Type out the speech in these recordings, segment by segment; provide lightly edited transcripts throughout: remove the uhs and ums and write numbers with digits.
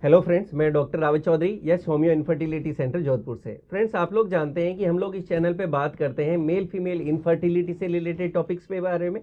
Hello friends, मैं doctor Rawat Chaudhary, yes homeo infertility centre Jodhpur से। Friends, आप लोग जानते हैं कि हम लोग इस चैनल पे बात करते हैं मेल फीमेल इनफर्टिलिटी से रिलेटेड टॉपिक्स के बारे में।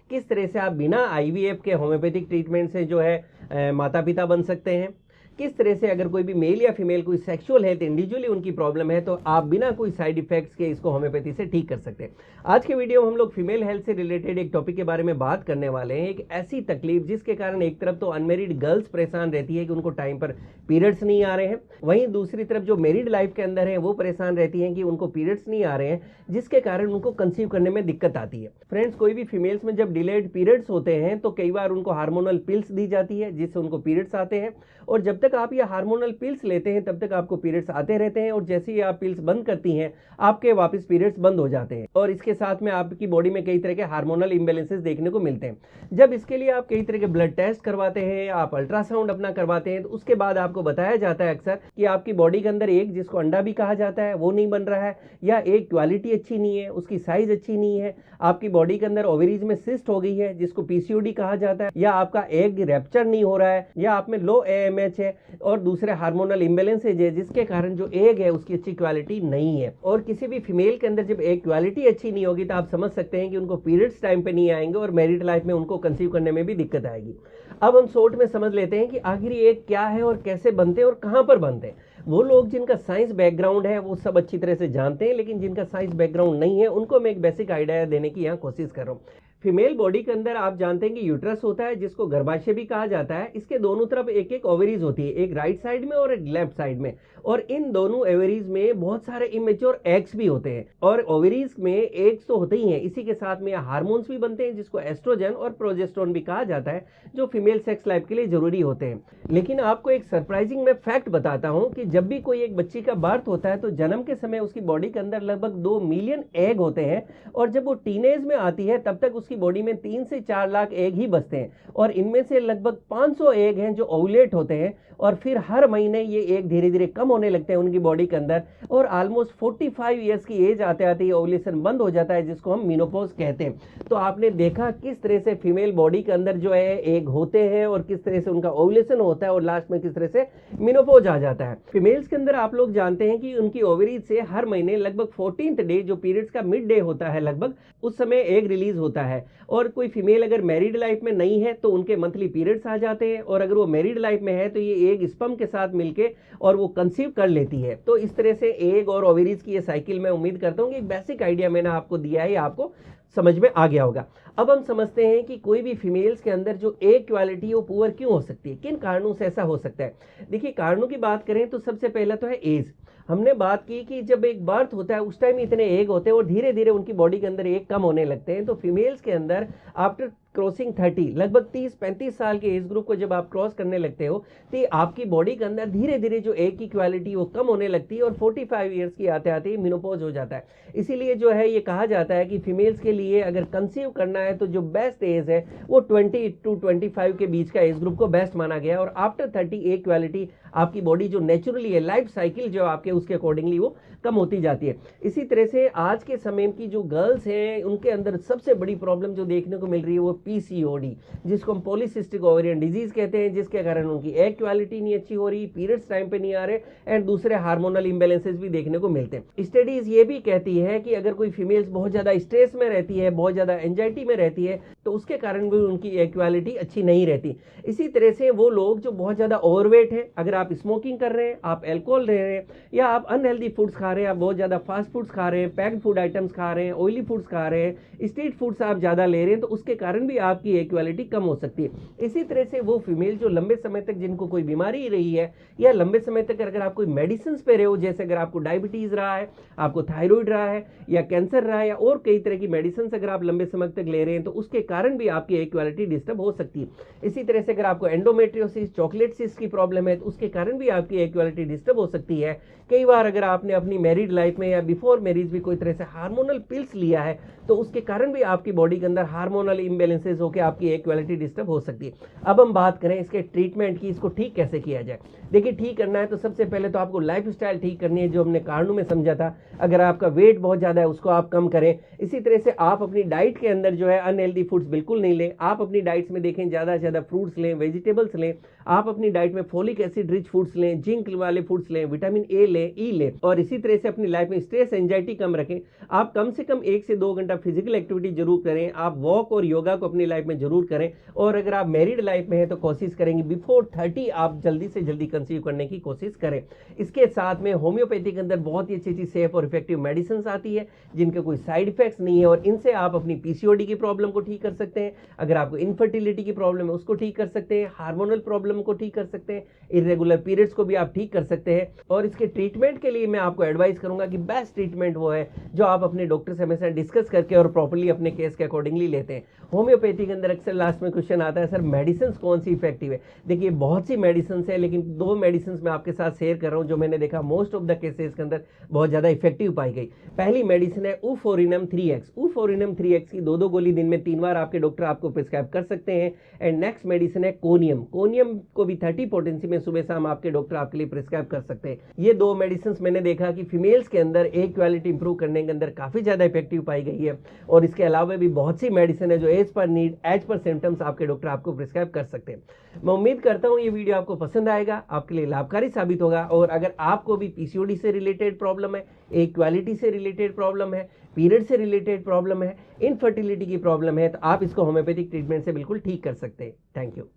किस तरह से आप बिना आईवीएफ के होम्योपैथिक ट्रीटमेंट से जो है माता पिता बन सकते हैं। किस तरह से अगर कोई भी मेल या फीमेल कोई सेक्सुअल हेल्थ इंडिविजुअली उनकी प्रॉब्लम है तो आप बिना कोई साइड इफेक्ट्स के इसको होम्योपैथी से ठीक कर सकते हैं। आज के वीडियो में हम लोग फीमेल हेल्थ से रिलेटेड एक टॉपिक के बारे में बात करने वाले हैं। एक ऐसी तकलीफ जिसके कारण एक तरफ तो अनमेरिड गर्ल्स परेशान रहती है कि उनको टाइम पर पीरियड्स नहीं आ रहे हैं, वहीं दूसरी तरफ जो मैरिड लाइफ के अंदर है वो परेशान रहती हैं कि उनको पीरियड्स नहीं आ रहे हैं, जिसके कारण उनको कंसीव करने में दिक्कत आती है। फ्रेंड्स, कोई भी फीमेल्स में जब डिलेड पीरियड्स होते हैं तो कई बार उनको हार्मोनल पिल्स दी जाती है जिससे उनको पीरियड्स आते हैं, और जब तक आप ये हार्मोनल पिल्स लेते हैं तब तक आपको पीरियड्स आते रहते हैं, और जैसे ही आप पिल्स बंद करती हैं आपके वापस पीरियड्स बंद हो जाते हैं, और इसके साथ में आपकी बॉडी में कई तरह के हार्मोनल इम्बैलेंसेस देखने को मिलते हैं। जब इसके लिए आप कई तरह के ब्लड टेस्ट करवाते हैं, आप अल्ट्रासाउंड अपना करवाते हैं, तो उसके बाद आपको बताया जाता है अक्सर कि आपकी बॉडी के अंदर एक जिसको अंडा भी कहा जाता है वो नहीं बन रहा है, या एक क्वालिटी अच्छी नहीं है, उसकी साइज अच्छी नहीं है, आपकी बॉडी के अंदर ओवरीज में सिस्ट हो गई है जिसको पीसीओडी कहा जाता है, या आपका एग रैप्चर नहीं हो रहा है, या आप में लो एएमएच है और दूसरे हार्मोनल इम्बैलेंसेज है जिसके कारण जो एग है उसकी अच्छी क्वालिटी नहीं है। और किसी भी फीमेल के अंदर जब एग क्वालिटी अच्छी नहीं होगी तो आप समझ सकते हैं कि उनको पीरियड्स टाइम पे नहीं आएंगे और मैरिड लाइफ में उनको कंसीव करने में भी दिक्कत आएगी। अब हम शॉर्ट में समझ लेते हैं कि आखिर एग क्या है और कैसे बनते हैं और कहां पर बनते हैं। वो लोग जिनका साइंस बैकग्राउंड है वो सब अच्छी तरह से जानते हैं, लेकिन जिनका साइंस बैकग्राउंड नहीं है उनको मैं एक बेसिक आइडिया देने की यहाँ कोशिश कर रहा हूँ। फीमेल बॉडी के अंदर आप जानते हैं कि यूट्रस होता है जिसको गर्भाशय भी कहा जाता है। इसके दोनों तरफ एक एक ओवरीज होती है, एक राइट साइड में और एक लेफ्ट साइड में, और इन दोनों ओवरीज में बहुत सारे इमेच्योर एग्स भी होते हैं, और ओवरीज में एग्स तो होते ही हैं, इसी के साथ में हार्मोन्स भी बनते हैं जिसको एस्ट्रोजन और प्रोजेस्टेरोन भी कहा जाता है, जो फीमेल सेक्स लाइफ के लिए जरूरी होते हैं। लेकिन आपको एक सरप्राइजिंग मैं फैक्ट बताता हूं कि जब भी कोई एक बच्ची का बर्थ होता है तो जन्म के समय उसकी बॉडी के अंदर लगभग 2 मिलियन एग होते हैं, और जब वो टीनेज में आती है तब तक उसकी बॉडी में 3 से 4 लाख एग ही बचते हैं, और इनमें से लगभग 500 एग हैं जो ओवुलेट होते हैं, और फिर हर महीने ये एग धीरे धीरे कम होने लगते हैं उनकी बॉडी के अंदर, और ऑलमोस्ट 45 ईयर्स की एज आते आते ये ओवुलेशन बंद हो जाता है जिसको हम मेनोपॉज कहते हैं। तो आपने देखा किस तरह से फीमेल बॉडी के अंदर जो है एग होते हैं और किस तरह से उनका ओवुलेशन होता है, और लास्ट में किस तरह से मेनोपॉज आ जाता है। फीमेल्स के अंदर आप लोग जानते हैं कि उनकी ओवरीज से हर महीने लगभग 14th डे जो पीरियड्स का मिड डे होता है लगभग उस समय एग रिलीज होता है, और कोई फीमेल अगर मैरिड लाइफ में नहीं है तो उनके मंथली पीरियड्स आ जाते हैं, और अगर वो मैरिड लाइफ में है तो ये एग स्पर्म के साथ मिलके और वो कंसीव कर लेती है। तो इस तरह से एग और ओवरीज की ये साइकिल मैं उम्मीद करता हूँ कि एक बेसिक आइडिया मैंने आपको दिया है, आपको समझ में आ गया होगा। अब हम समझते हैं कि कोई भी फीमेल्स के अंदर जो एग क्वालिटी वो पुअर क्यों हो सकती है, किन कारणों से ऐसा हो सकता है। देखिए, कारणों की बात करें तो सबसे पहला तो है एज। हमने बात की कि जब एक बर्थ होता है उस टाइम इतने एग होते हैं और धीरे धीरे उनकी बॉडी के अंदर एग कम होने लगते हैं। तो फीमेल्स के अंदर आफ्टर क्रॉसिंग 30 लगभग 30-35 साल के एज ग्रुप को जब आप क्रॉस करने लगते हो तो आपकी बॉडी के अंदर धीरे धीरे जो एग की क्वालिटी वो कम होने लगती है, और 45 ईयर्स की आते आते ही मेनोपॉज हो जाता है। इसीलिए जो है ये कहा जाता है कि फीमेल्स के लिए अगर कंसीव करना है तो जो बेस्ट एज है वो 20 to 25 के बीच का एज ग्रुप को बेस्ट माना गया है, और आफ्टर 30 एग क्वालिटी आपकी बॉडी जो नेचुरली है, लाइफ साइकिल जो आपके उसके अकॉर्डिंगली वो कम होती जाती है। इसी तरह से आज के समय की जो गर्ल्स हैं उनके अंदर सबसे बड़ी प्रॉब्लम जो देखने को मिल रही है वो पीसीओडी, जिसको हम पॉलीसिस्टिक ओवेरियन डिजीज कहते हैं, जिसके कारण उनकी एग क्वालिटी नहीं अच्छी हो रही, पीरियड्स टाइम पे नहीं आ रहे, एंड दूसरे हार्मोनल इम्बैलेंसेस भी देखने को मिलते हैं। स्टडीज ये भी कहती है कि अगर कोई फीमेल्स बहुत ज्यादा स्ट्रेस में रहती है, बहुत ज्यादा एंजाइटी में रहती है, तो उसके कारण भी उनकी एग क्वालिटी अच्छी नहीं रहती। इसी तरह से वो लोग जो बहुत ज्यादा ओवरवेट है, अगर आप स्मोकिंग कर रहे हैं, आप एल्कोहल ले रहे हैं, या आप अनहेल्दी फूड्स खा रहे हैं, आप बहुत ज्यादा फास्ट फूड्स खा रहे हैं, पैक्ड फूड आइटम्स खा रहे हैं, ऑयली फूड्स खा रहे हैं, स्ट्रीट फूड्स आप ज्यादा ले रहे हैं, तो उसके कारण भी आपकी एग क्वालिटी कम हो सकती है। इसी तरह से वो फीमेल जो लंबे समय तक जिनको कोई बीमारी रही है, या लंबे समय तक अगर आप कोई मेडिसिन पे रहे हो, जैसे अगर आपको डायबिटीज रहा है, आपको थायराइड रहा है, या कैंसर रहा है, या और कई तरह की मेडिसिन अगर आप लंबे समय तक ले रहे हैं तो उसके कारण भी आपकी एग क्वालिटी डिस्टर्ब हो सकती है। इसी तरह से अगर आपको एंडोमेट्रियोसिस, चॉकलेट सिस्ट की प्रॉब्लम है तो उसके कारण भी आपकी एग क्वालिटी डिस्टर्ब हो सकती है। कई बार अगर आपने अपनी मैरिड लाइफ में या बिफोर मैरिज भी कोई तरह से हार्मोनल पिल्स लिया है तो उसके कारण भी आपकी बॉडी के अंदर हार्मोनल इम्बैलेंसेस होकर आपकी एग क्वालिटी डिस्टर्ब हो सकती है। अब हम बात करें इसके ट्रीटमेंट की, इसको ठीक कैसे किया जाए। देखिए, ठीक करना है तो सबसे पहले तो आपको लाइफ स्टाइल ठीक करनी है, जो हमने कारणों में समझा था। अगर आपका वेट बहुत ज़्यादा है उसको आप कम करें। इसी तरह से आप अपनी डाइट के अंदर जो है अनहेल्दी फूड्स फूड्स बिल्कुल नहीं लें। आप अपनी डाइट्स में देखें ज़्यादा से ज़्यादा फ्रूट्स लें, वेजिटेबल्स लें। आप अपनी डाइट में फोलिक एसिड रिच फूड्स लें, जिंक वाले फूड्स लें, विटामिन ए लें, ई लें, और इसी तरह से अपनी लाइफ में स्ट्रेस एंजाइटी कम रखें। आप कम से कम 1 से 2 घंटा फिजिकल एक्टिविटी जरूर करें। आप वॉक और योगा को अपनी लाइफ में जरूर करें। और अगर आप मैरिड लाइफ में हैं तो कोशिश करेंगे बिफोर 30 आप जल्दी से जल्दी कंसीव करने की कोशिश करें। इसके साथ में होम्योपैथी के अंदर बहुत ही अच्छी सेफ और इफेक्टिव मेडिसिन आती है जिनके कोई साइड इफेक्ट्स नहीं है, और इनसे आप अपनी पीसीओडी की प्रॉब्लम को ठीक कर सकते हैं। अगर आपको इनफर्टिलिटी की प्रॉब्लम है उसको ठीक कर सकते हैं, हार्मोनल प्रॉब्लम को ठीक कर सकते हैं, इरेगुलर पीरियड्स को भी आप ठीक कर सकते हैं। और इसके ट्रीटमेंट के लिए मैं आपको एडवाइस करूंगा कि बेस्ट ट्रीटमेंट वो है जो आप अपने डॉक्टर से हमेशा डिस्कस करके और प्रॉपर्ली अपने केस के अकॉर्डिंगली लेते हैं। होम्योपैथी के अंदर अक्सर लास्ट में क्वेश्चन आता है, सर मेडिसिन कौन सी इफेक्टिव है। देखिए बहुत सी मेडिसिन है, लेकिन 2 मेडिसिन मैं आपके साथ शेयर कर रहा हूं जो मैंने देखा मोस्ट ऑफ द केसेस के अंदर बहुत ज्यादा इफेक्टिव पाई गई। पहली मेडिसिन है ऊफोरिनम 3x। ऊफोरिनम 3x की 2 गोली दिन में 3 बार आपके डॉक्टर आपको प्रिस्क्राइब कर सकते हैं। एंड नेक्स्ट मेडिसिन है कोनियम। कोनियम को भी 30 पोटेंसी में सुबह शाम आपके डॉक्टर आपके लिए प्रिस्क्राइब कर सकते हैं। ये 2 मेडिसिन मैंने देखा कि फीमेल्स के अंदर एग क्वालिटी इंप्रूव करने के अंदर काफी ज्यादा इफेक्टिव पाई गई है। और इसके अलावा भी बहुत सी मेडिसिन है जो as per need, as per symptoms आपके डॉक्टर आपको प्रिस्क्राइब कर सकते हैं। मैं उम्मीद करता हूं ये वीडियो आपको पसंद आएगा, आपके लिए लाभकारी साबित होगा। और अगर आपको भी पीसीओडी से रिलेटेड प्रॉब्लम है, एग क्वालिटी से रिलेटेड प्रॉब्लम है, पीरियड से रिलेटेड प्रॉब्लम है, इनफर्टिलिटी की प्रॉब्लम है, तो आप इसको होम्योपैथिक ट्रीटमेंट से बिल्कुल ठीक कर सकते हैं। Thank you.